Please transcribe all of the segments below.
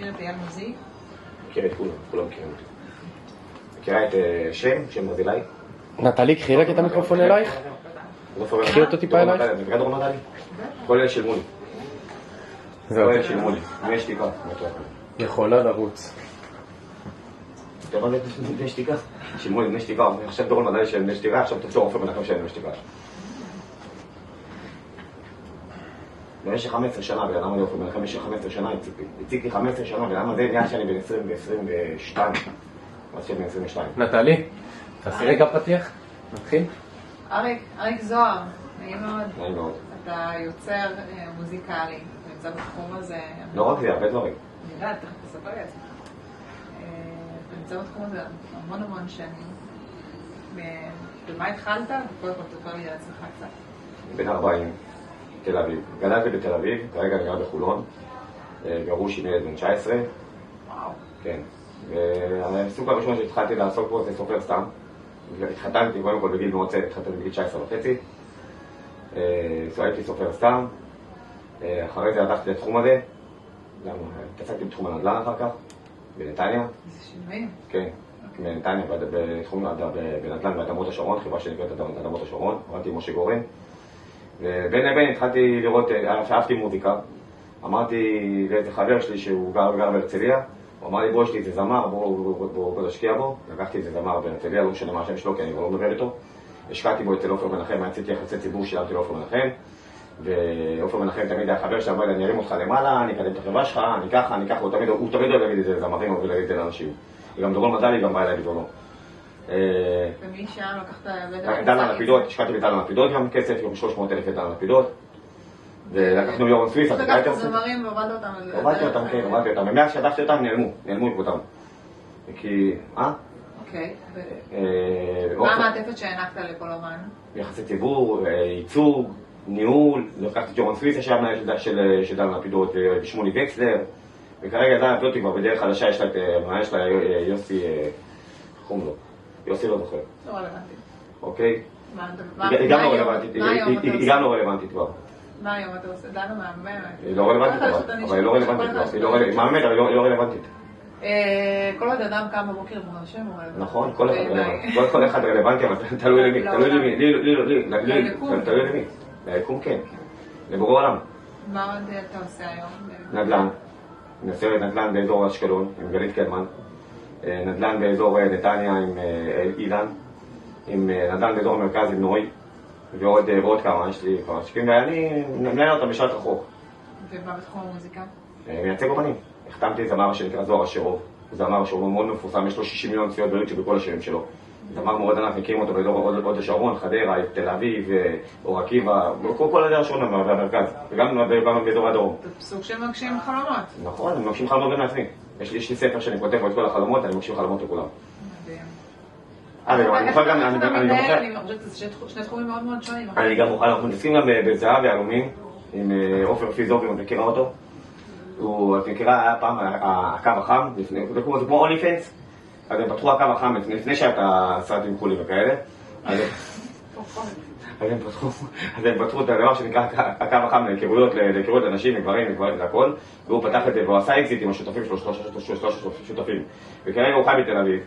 מכיר את אייל מוזי? מכיר את כולם מכירים אותי. מכירה את שם ברזילאי? נטלי, קחי רק את המיקרופון אלייך. קחי אותו טיפה אלייך. מכירה דורון נטלי? כל אלה שילמו לי. כל אלה שילמו לי. מי שתיקה? יכולה לרוץ. אתה יודע מה זה בני שתיקה? שילמו לי בני שתיקה. עכשיו דורון נטלי של בני שתיקה, עכשיו תפתור אופן מנחם של בני שתיקה. במשך 15 שנה, ולמה אני אופן מנחם במשך 15 שנה הציג לי 15 שנה, ולמה זה נהיה שאני בין 20 ו-22. אז שאני בין 22. נטלי, תעשי רגע פתיח. נתחיל. אריק זוהר, נעים מאוד. נעים מאוד. אתה יוצר מוזיקלי, נמצא בתחום הזה. לא רק זה, הרבה דברים. אני יודעת, תכף תספר לי את זה. אתה נמצא בתחום הזה המון שנים. במה התחלת? וקודם כל תספר לי על עצמך קצת. בן 40, תל אביב. גדלתי בתל אביב, כרגע אני גר בחולון. גרוש עם ילד בן 19. וואו. כן. והסוג הראשון שהתחלתי לעסוק בו זה סופר סתם. התחתנתי קודם כל בגיל מאוד צעיר, התחתנתי בגיל 19 וחצי. הייתי סופר סתם. אחרי זה הלכתי לתחום הזה. התעסקתי בתחום הנדל"ן אחר כך, בנתניה. זה שינויים. כן, בנתניה, בתחום בנדל"ן באדמות השרון, חברה שנקראת אדמות השרון, עבדתי עם משה גורן. ובין לבין התחלתי לראות, אהבתי מוזיקה. אמרתי לאיזה חבר שלי שהוא גר בהרצליה, הוא אמר לי בוא יש לי איזה זמר, בוא תשקיע בו. לקחתי איזה זמר בהרצליה, לא משנה מה השם שלו כי אני כבר לא מדבר איתו. השקעתי בו אצל עופר מנחם, עשיתי יחסי ציבור, שילמתי לעופר מנחם. ועופר מנחם תמיד היה חבר שאמר לי אני ארים אותך למעלה, אני אקדם את החברה שלך, אני ככה, הוא תמיד אוהב להגיד את זה לזמרים או להגיד את זה לאנשים. גם דורון מדלי גם בא אליי בזמנו. ומי שם לקחת... דן לפידות, השקעתי בדן לפידות גם כסף, גם 300,000 לדן לפידות. ולקחנו יורן סוויס, אתה לקחת זמרים והובלת אותם. הובלתי אותם, ומאז שעדפתי אותם נעלמו עקבותם. כי, אוקיי. מה המעטפת שהענקת לכל אומן? יחסי ציבור, ייצוג, ניהול, לקחתי את יורן סוויס, ישב מנהל של דן לפידות, ושמולי וקסלר. וכרגע דן לפידות היא כבר בדרך חדשה, יש לה יוסי, איך קוראים לו? יוסי לא זוכר. לא רלוונטי. אוקיי? היא גם לא רלוונטית, היא גם לא רלוונטית כבר. מה היום אתה עושה? דנה מהממת. היא לא רלוונטית כבר, אבל היא לא רלוונטית כבר. היא מהממת, אבל היא לא רלוונטית. כל עוד אדם קם בבוקר מול השם הוא רלוונטי. נכון, כל אחד רלוונטי, אבל תלוי למי. תלוי למי. ליקום כן. לבורא עולם. מה עוד אתה עושה היום? נדל"ן. אני עושה נדל"ן באזור אשקלון עם גלית קלמן. נדל"ן באזור נתניה עם אילן. עם נדל"ן באזור המרכז עם נוי. ועוד כמה, יש לי כבר שקים, ואני מנהל אותם בשעת רחוק. ומה בתחום המוזיקה? מייצג אומנים. החתמתי זמר שנקרא זוהר אשרוב. הוא זמר שהוא מאוד מפורסם, יש לו 60 מיליון צפיות ביוטיוב בכל השירים שלו. זמר מאוד ענק, מכירים אותו באזור הוד השרון, חדרה, תל אביב, אור עקיבא, כל הדרך השרון במרכז, וגם באזור הדרום. זה סוג של מגשים חלומות. נכון, אני מגשים חלומות גם לעצמי. יש לי ספר שאני כותב בו את כל החלומות, אני מגשים חלומות לכולם. אני מוכן גם, אני חושבת שזה שני תחומים מאוד מאוד שונים. אני גם מוכן, אנחנו מתעסקים גם בזהב ויהלומים, עם עופר פיזוק, אם את מכירה אותו. את מכירה, היה פעם הקו החם, זה כמו אוני פנס, אז הם פתחו הקו החם לפני שהייתה סרטים קולים וכאלה. אז הם פתחו את הדבר שנקרא הקו החם להיכרויות לאנשים, לגברים והכל, והוא פתח את זה, והוא עשה אקזיט עם השותפים שלו, שלושה שותפים. וכרגע הוא חי בתל אביב.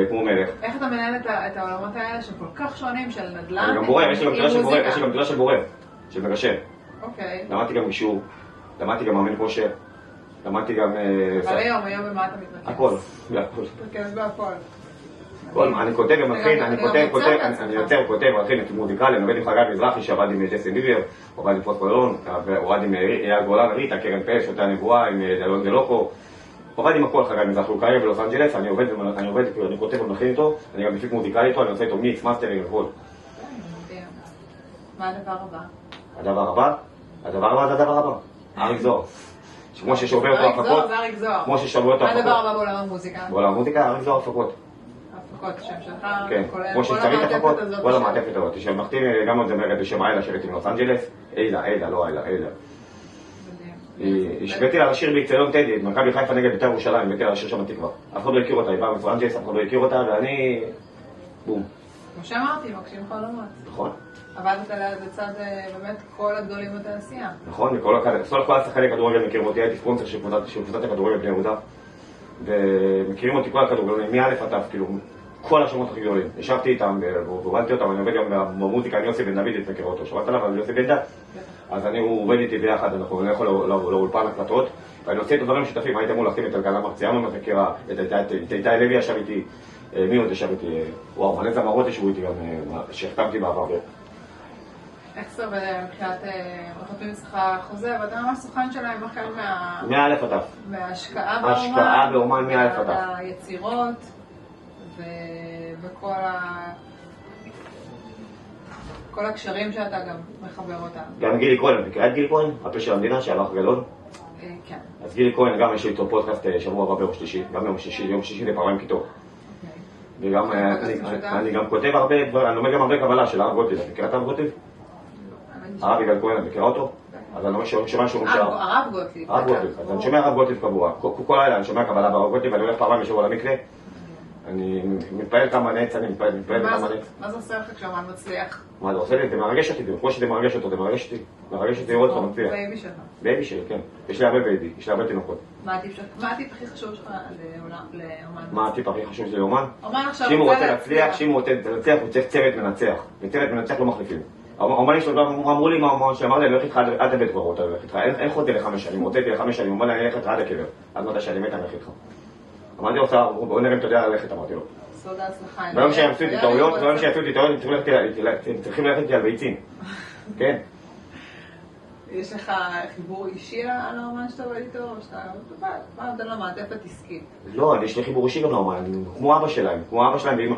כמו מלך. איך אתה מנהל את העולמות האלה שכל כך שונים של נדל"ן? אני גם בורר, יש לי גם תודה של בורר, של מגשר. אוקיי. למדתי גם גישור, למדתי גם מאמן כושר, למדתי גם... אבל היום במה אתה מתרכז? הכל, מתרכז בהכל. אני כותב ומכין, אני יוצר, כותב, מכין את מוזיקלי, אני עובד עם חגי מזרחי שעבד עם ג'סין ביבר, הוא עבד עם פוסט קולון, הוא עבד עם אייל גולן, ריטה, קרן פלס, שוטה הנבואה, עם דלון דלוקו. עובד עם הכל חגי מזרחי, הוא קרייב בלוס אנג'לס, אני כותב ומכין איתו, אני גם מפיק מוזיקלי איתו, אני עושה איתו מיקס, מאסטרינג וכל. מה הדבר הבא? הדבר הבא זה הדבר הבא, אריק זוהר. כמו ששובר אותו הפקות, כמו ששובר אותו הפקות. מה הדבר הבא בעולם המוזיקה? בעולם המוזיקה, אריק זוהר הפקות. הפקות, שם שלך, כן, כמו שצריך הפקות, כל המעטפת הזאת. שמחתים גם עוד זמרת בשם איילה שירת עם לוס אנג'לס, איילה. השבאתי לה לשיר באיצטדיון טדי, את מכבי חיפה נגד בית"ר ירושלים, הבאתי לה לשיר שם התקווה. אף אחד לא הכיר אותה, היא באה מפרנג'ס, אף אחד לא הכיר אותה, ואני... בום. כמו שאמרתי, מגשים חלומות. נכון. עבדת לצד באמת כל הגדולים בתעשייה. נכון, כל השחקני כדורגל מכירים אותי, הייתי ספונסר של קבוצת הכדורגל בני יהודה. ומכירים אותי כל הכדורגלנים, מא' עד ת', כאילו, כל השמות הכי גדולים. ישבתי איתם והובלתי אותם, אני עובד גם במוזיקה עם יוסי בן דוד, את מכירה אותו, שמעת עליו, יוסי בן דוד. אז הוא עובד איתי ביחד, אנחנו נלך לאולפן הקלטות, ואני עושה את הדברים משותפים, הייתי אמור לשים את אלקנה מרציאנו, את מכירה, את איתי לוי ישב איתי, מי עוד ישב איתי, וואו, מלא זמרות ישבו איתי גם, שהחתמתי בעבר. איך זה מבחינת מחתמים אצלך חוזה, ואתה ממש סוכן שלהם החל מא' עד ת'. מההשקעה באומן מא' עד ת'. היצירות וכל כל הקשרים שאתה גם מחבר אותם. גם גילי כהן, מכירה את גילי כהן? הפה של המדינה, שהיה לך גדול? כן. אז גילי כהן גם יש לי איתו פודקאסט שבוע הבא ביום שלישי, גם יום שישי זה פעמיים כיתו. וגם אני גם כותב הרבה, אני לומד גם הרבה קבלה של הרב גוטליב, מכירה את הרב גוטליב? הרב יגאל כהן, מכירה אותו? אז אני שומע שהוא משאר. הרב גוטליב. הרב גוטליב, אז אני שומע הרב גוטליב קבוע. כל לילה אני שומע קבלה ברב גוטליב, ואני הולך פעמיים בשבוע למקווה. אני מתפעל כמה נץ, אני מתפעל כמה נץ. מה זה עושה לך כשאמן מצליח? מה זה עושה לי? זה מרגש אותי, כמו שזה מרגש אותו, זה מרגש אותי. מרגש אותי לראות אותך מצליח. בייבי שלך. בייבי שלי, כן. יש לי הרבה בייבי, יש לי הרבה תינוקות. מה הטיפ הכי חשוב שלך לאומן? מה הטיפ הכי חשוב שלי לאומן? אומן עכשיו שאם הוא רוצה להצליח, הוא צריך צוות מנצח. וצוות מנצח לא מחליפים. האומנים שלו אמרו לי שאמר לי, אני הולך איתך עד הבית קברות, אין חוזה ל5 שנים, הוצאתי ל5 שנים, הוא אומר לי, אני אלך איתך עד הקבר. עד מתי שאני מת, אני אלך איתך. אמרתי לו, בוא נראה אם אתה יודע ללכת, אמרתי לו. סודה הצלחה. ביום שיעשו איתי טעויות, צריכים ללכת איתי על ביצים. כן. יש לך חיבור אישי על האומן שאתה עובד איתו, או שאתה עובד על המעטפת עסקית? לא, יש לי חיבור אישי גם לאומן, כמו אבא שלהם,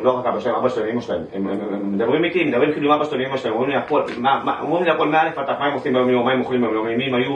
לא רק אבא שלהם, אבא שלהם ואמא שלהם. הם מדברים איתי, מדברים כאילו עם אבא שלהם ואמא שלהם, אומרים לי הכל מא' עד ת', מה הם עושים ביום, מה הם אוכלים ביום, מי הם היו.